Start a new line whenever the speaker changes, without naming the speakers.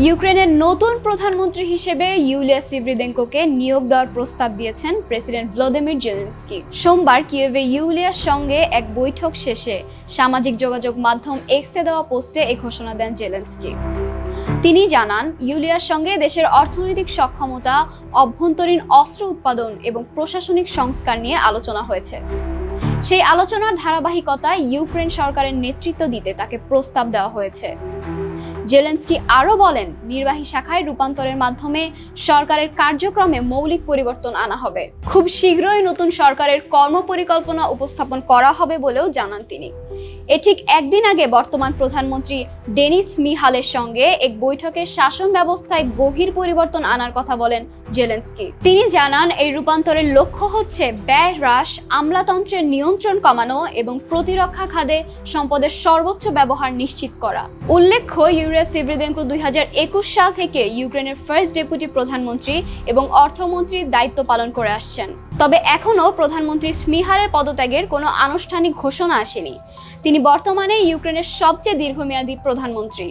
ইউক্রেনের নতুন প্রধানমন্ত্রী হিসেবে ইউলিয়া সিভরিদেনকোকে নিয়োগ দেওয়ার প্রস্তাব দিয়েছেন প্রেসিডেন্ট ভলোদিমির জেলেনস্কি। সোমবার কিয়েভে ইউলিয়ার সঙ্গে এক বৈঠক শেষে সামাজিক যোগাযোগ মাধ্যম এক্সে দেওয়া পোস্টে এই ঘোষণা দেন জেলেনস্কি। তিনি জানান, ইউলিয়ার সঙ্গে দেশের অর্থনৈতিক সক্ষমতা, অভ্যন্তরীণ অস্ত্র উৎপাদন এবং প্রশাসনিক সংস্কার নিয়ে আলোচনা হয়েছে। সেই আলোচনার ধারাবাহিকতায় ইউক্রেন সরকারের নেতৃত্ব দিতে তাকে প্রস্তাব দেওয়া হয়েছে। জেলেনস্কি আরও বলেন, নির্বাহী শাখায় রূপান্তরের মাধ্যমে সরকারের কার্যক্রমে মৌলিক পরিবর্তন আনা হবে। খুব শীঘ্রই নতুন সরকারের কর্মপরিকল্পনা উপস্থাপন করা হবে বলেও জানান তিনি। ঠিক একদিন আগে বর্তমান প্রধানমন্ত্রী ডেনিস মিহালের সঙ্গে এক বৈঠকে শাসন ব্যবস্থায় গভীর পরিবর্তন আনার কথা বলেন জেলেনস্কি। তিনি জানান, এই রূপান্তরের লক্ষ্য হচ্ছে ব্যয় হ্রাস, আমলাতন্ত্রের নিয়ন্ত্রণ কমানো এবং প্রতিরক্ষা খাতে সম্পদের সর্বোচ্চ ব্যবহার নিশ্চিত করা। উল্লেখ্য, ইউলিয়া সিভরিদেনকো 2021 সাল থেকে ইউক্রেনের ফার্স্ট ডেপুটি প্রধানমন্ত্রী এবং অর্থমন্ত্রীর দায়িত্ব পালন করে আসছেন। তবে এখনও প্রধানমন্ত্রী মিহালের পদত্যাগের কোনো আনুষ্ঠানিক ঘোষণা আসেনি। তিনি বর্তমানে ইউক্রেনের সবচেয়ে দীর্ঘমেয়াদী প্রধানমন্ত্রী।